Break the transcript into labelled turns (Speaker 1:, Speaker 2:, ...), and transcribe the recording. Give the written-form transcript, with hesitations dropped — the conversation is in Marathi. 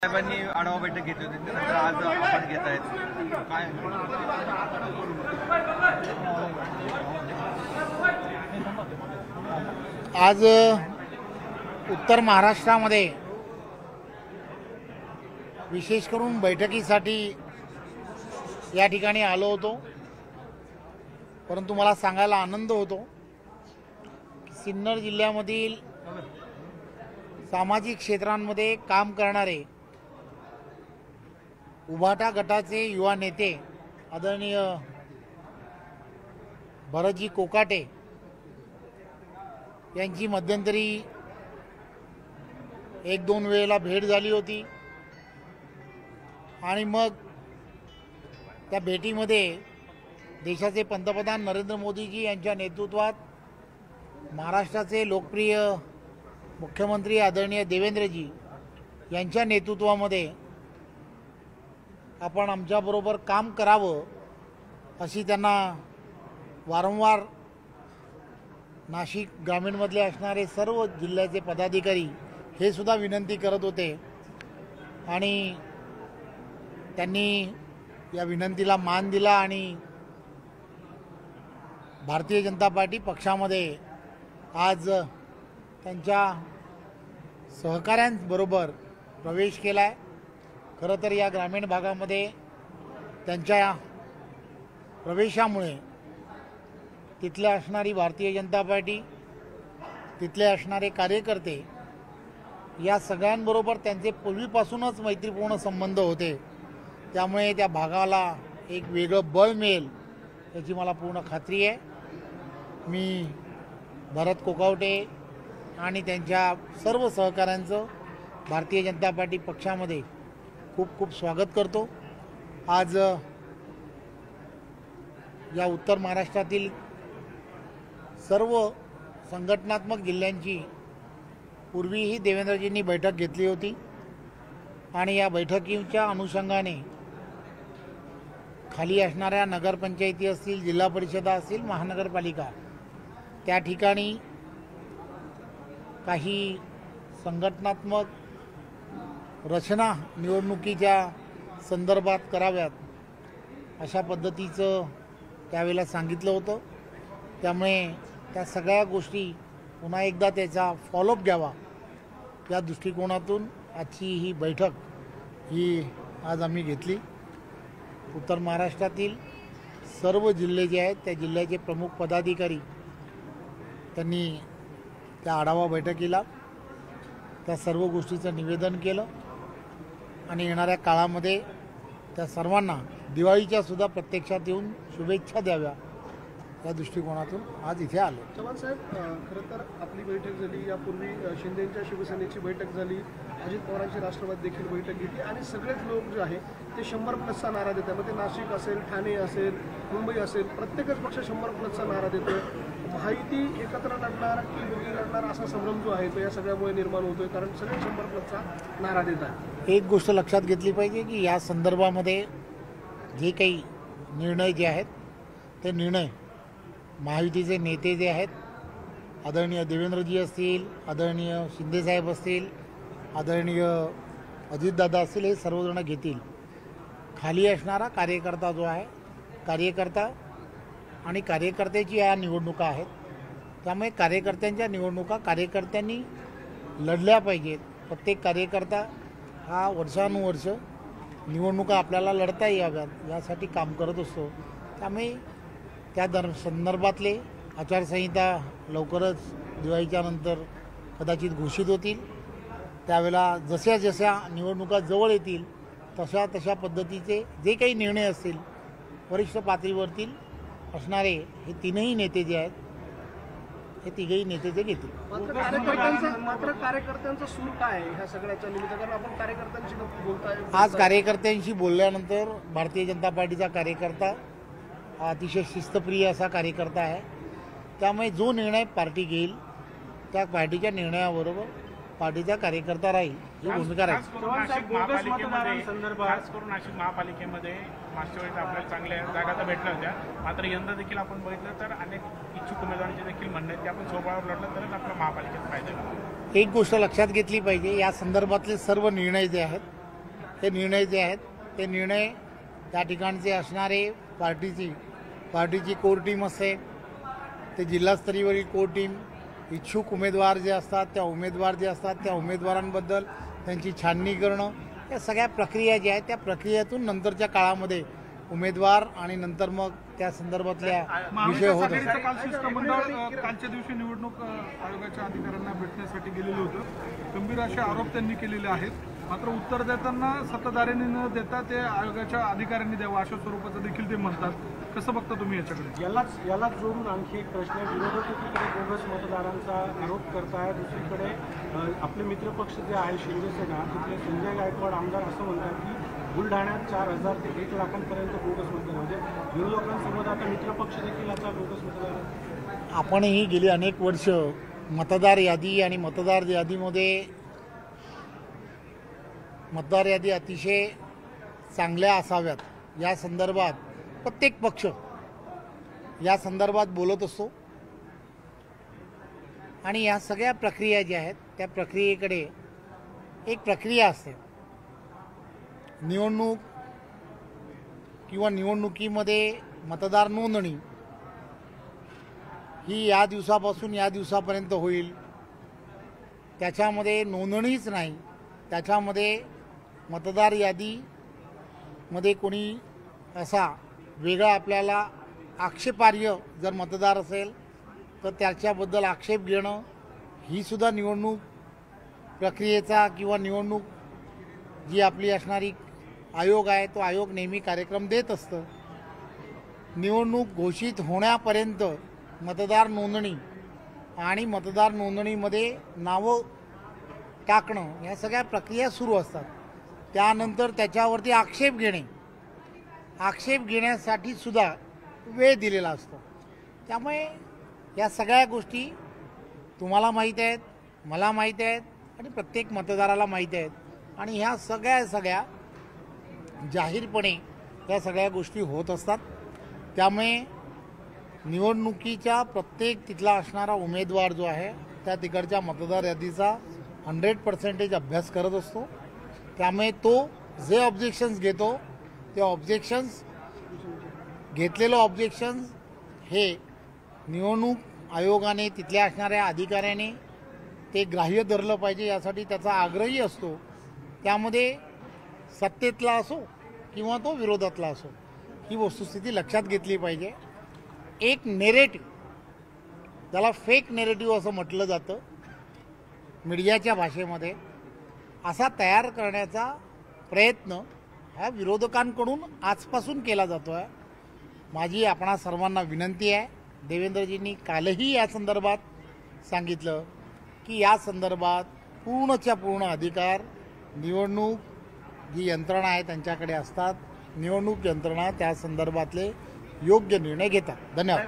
Speaker 1: साहेबांनी आढावा बैठक घेतली होती, त्यानंतर आज आपण घेत आहेत काय?
Speaker 2: आज उत्तर महाराष्ट्रामध्ये विशेष करून बैठकीसाठी या ठिकाणी आलो होतो, परंतु मला सांगायला आनंद होतो की सिन्नर जिल्ह्यामधील सामाजिक क्षेत्रांमध्ये काम करणारे उभाटा गटाचे युवा नेते आदरणीय भरतजी कोकाटे यांची मध्यंतरी एक दोन वेळेला भेट झाली होती आणि मग त्या भेटीमध्ये देशाचे पंतप्रधान नरेंद्र मोदीजी यांच्या नेतृत्वात महाराष्ट्राचे लोकप्रिय मुख्यमंत्री आदरणीय देवेंद्रजी यांच्या नेतृत्वामध्ये आपण आमच्याबरोबर काम करावं अशी त्यांना वारंवार नाशिक ग्रामीणमधले असणारे सर्व जिल्ह्याचे पदाधिकारी हे सुद्धा विनंती करत होते आणि त्यांनी या विनंतीला मान दिला आणि भारतीय जनता पार्टी पक्षामध्ये आज त्यांच्या सहकाऱ्यांबरोबर प्रवेश केला आहे। खरं तर या ग्रामीण भागामध्ये त्यांच्या प्रवेशामुळे तिथल्या असणारी भारतीय जनता पार्टी, तिथले असणारे कार्यकर्ते या सगळ्यांबरोबर त्यांचे पूर्वीपासूनच मैत्रीपूर्ण संबंध होते, त्यामुळे त्या भागाला एक वेगळं बळ मिळेल याची मला पूर्ण खात्री आहे। मी भरत कोकाटे आणि त्यांच्या सर्व सहकाऱ्यांचं भारतीय जनता पार्टी पक्षामध्ये खूप खूप स्वागत करतो। आज या उत्तर महाराष्ट्रातील सर्व संघटनात्मक जिल्ह्यांची पूर्वीही देवेंद्रजींनी बैठक घेतली होती आणि या बैठकीच्या अनुषंगाने खाली असणाऱ्या नगरपंचायती असतील, जिल्हा परिषदा असतील, महानगरपालिका त्या ठिकाणी काही संघटनात्मक रचना निवडणुकीच्या संदर्भात कराव्यात अशा पद्धतीचं त्यावेळेला सांगितलं होतं, त्यामुळे त्या सगळ्या गोष्टी पुन्हा एकदा त्याचा फॉलोअप घ्यावा या दृष्टिकोनातून आजची ही बैठक ही आज आम्ही घेतली। उत्तर महाराष्ट्रातील सर्व जिल्हे जे आहेत त्या जिल्ह्याचे प्रमुख पदाधिकारी त्यांनी त्या आढावा बैठकीला त्या सर्व गोष्टीचं निवेदन केलं आणि येणाऱ्या काळामध्ये त्या सर्वांना दिवाळीच्या सुद्धा प्रत्यक्षात येऊन शुभेच्छा द्याव्या या दृष्टिकोनातून आज इथे आलो।
Speaker 3: चव्हाण साहेब, खरं तर आपली बैठक झाली, यापूर्वी शिंदेंच्या शिवसेनेची बैठक झाली, अजित पवारांची राष्ट्रवादी देखील बैठक घेतली आणि सगळेच लोक जे आहे ते 100+ नारा देतात। मग ते नाशिक असेल, ठाणे असेल, मुंबई असेल, प्रत्येकच पक्ष 100+ नारा देतो। महायुती एकत्र लढणार की वेगळी लढणार असा संभ्रम जो आहे तो या सगळ्यामुळे निर्माण होतोय, कारण सगळे 100+ नारा देतात।
Speaker 2: एक गोष्ट लक्षात घेतली पाहिजे की या संदर्भामध्ये जे काही निर्णय जे आहेत ते निर्णय महायुतीचे नेते जे आहेत आदरणीय देवेंद्रजी असतील, आदरणीय शिंदेसाहेब असतील, आदरणीय अजितदादा असतील, हे सर्वजण घेतील। खाली असणारा कार्यकर्ता जो आहे, कार्यकर्ता आणि कार्यकर्त्याची या निवडणुका आहेत, त्यामुळे कार्यकर्त्यांच्या निवडणुका कार्यकर्त्यांनी लढल्या पाहिजेत। प्रत्येक कार्यकर्ता हा वर्षानुवर्ष निवडणुका आपल्याला लढता याव्यात यासाठी काम करत असतो, त्यामुळे त्या संदर्भातले आचारसंहिता लवकरच दिवाळीच्या नंतर कदाचित घोषित होतील, त्यावेळेला जशा जशा निवडणुका जवळ येतील तशा तशा पद्धतीचे जे काही निर्णय असतील वरिष्ठ पातळीवरतील असणारे हे तीनही नेते जे आहेत हे तिघही नेते जे घेतील।
Speaker 3: मात्र कार्यकर्त्यांचा सूर काय ह्या सगळ्याच्या निमित्तानं आपण कार्यकर्त्यांशी बोलताय?
Speaker 2: आज कार्यकर्त्यांशी बोलल्यानंतर भारतीय जनता पार्टीचा कार्यकर्ता अतिशय शिस्तप्रिय असा कार्यकर्ता आहे, त्यामुळे जो निर्णय पार्टी घेईल त्या पार्टीच्या निर्णयाबरोबर पार्टीचा कार्यकर्ता राहील ही भूमिका राहील।
Speaker 4: खास करून नाशिक महापालिकेमध्ये मागच्या वेळेस आपल्याला चांगल्या जागा तर भेटल्या होत्या, मात्र यंदा देखील आपण बघितलं तर अनेक इच्छुक उमेदवारांचे देखील म्हणणं आहे की आपण स्वबळावर लढलं तरच आपल्या महापालिकेत फायदा होईल।
Speaker 2: एक गोष्ट लक्षात घेतली पाहिजे, या संदर्भातले सर्व निर्णय जे आहेत हे निर्णय जे आहेत ते निर्णय त्या ठिकाणचे असणारे पार्टीची कोर टीम असते, ते जिल्हास्तरीयवरील कोर टीम, इच्छुक उमेदवार जे असतात त्या उमेदवारांबद्दल त्यांची छाननी करणं, या सगळ्या प्रक्रिया ज्या आहेत त्या प्रक्रियेतून नंतरच्या काळामध्ये उमेदवार आणि नंतर मग त्या संदर्भातल्या विषय होत असतात.
Speaker 5: काल शिष्टमंडळ कालच्या दिवशी निवडणूक आयोगाच्या अधिकाऱ्यांना भेटण्यासाठी गेलेलं होतं. गंभीर असे आरोप त्यांनी केलेले आहेत. मात्र उत्तर देताना सत्ताधाऱ्यांनी न देता ते आयोगाच्या अधिकाऱ्यांनी द्यावं अशा स्वरूपाचं देखील ते म्हणतात. कसं बघता तुम्ही याच्याकडे?
Speaker 6: यालाच जोडून आणखी एक प्रश्न, विरोधक एकीकडे बोगस मतदारांचा आरोप करताय, दुसरीकडे आपले मित्रपक्ष जे आहे शिवसेना तिथले संजय गायकवाड आमदार असं म्हणतात की बुलढाण्यात 4,000 ते 1,00,000पर्यंत बोगस मतदार, म्हणजे विरोधकांसोबत आता मित्रपक्ष देखील आता बोगस मतदार.
Speaker 2: आपणही गेली अनेक वर्ष मतदार यादी आणि मतदार यादी अतिशय चांगल्या असाव्यात या संदर्भात प्रत्येक पक्ष या संदर्भात बोलत असतो आणि या सगळ्या प्रक्रिया ज्या आहेत त्या प्रक्रियेकडे एक प्रक्रिया असते. निवडणूक किंवा निवडणुकीमध्ये मतदार नोंदणी ही या दिवसापासून या दिवसापर्यंत होईल. त्याच्यामध्ये नोंदणीच नाही, त्याच्यामध्ये मतदार यादीमध्ये कोणी असा वेगळा आपल्याला आक्षेपार्ह जर मतदार असेल तर त्याच्याबद्दल आक्षेप घेणं ही सुद्धा निवडणूक प्रक्रियेचा किंवा निवडणूक जी आपली असणारी आयोग आहे तो आयोग नेहमी कार्यक्रम देत असतं. निवडणूक घोषित होण्यापर्यंत मतदार नोंदणी आणि मतदार नोंदणीमध्ये नावं टाकणं ह्या सगळ्या प्रक्रिया सुरू असतात. त्यानंतर त्याच्यावरती आक्षेप घेण्यासाठी सुद्धा वेळ दिलेला असतो. त्यामुळे या सगळ्या गोष्टी तुम्हाला माहीत आहेत, मला माहीत आहेत आणि प्रत्येक मतदाराला माहीत आहेत आणि ह्या सगळ्या जाहीरपणे या सगळ्या गोष्टी होत असतात. त्यामुळे निवडणुकीच्या प्रत्येक तिथला असणारा उमेदवार जो आहे त्या तिकडच्या मतदार यादीचा 100% अभ्यास करत असतो. त्यामुळे तो जे ऑब्जेक्शन्स घेतो ते घेतलेलं ऑब्जेक्शन्स हे निवडणूक आयोगाने तिथल्या असणाऱ्या अधिकाऱ्याने ते ग्राह्य धरलं पाहिजे यासाठी त्याचा आग्रही असतो. त्यामध्ये सत्तेतला असो किंवा तो विरोधातला असो ही वस्तुस्थिती लक्षात घेतली पाहिजे. एक नेरेटिव्ह, त्याला फेक नेरेटिव्ह असं म्हटलं जातं मीडियाच्या भाषेमध्ये, असा तयार करण्याचा प्रयत्न हा विरोधकांकडून आजपासून केला जातो आहे. माझी आपणा सर्वांना विनंती आहे, देवेंद्रजींनी कालही या संदर्भात सांगितलं की या संदर्भात पूर्णच्या पूर्ण अधिकार निवडणूक जी यंत्रणा आहे त्यांच्याकडे असतात. निवडणूक यंत्रणा त्या संदर्भातले योग्य निर्णय घेतात. धन्यवाद.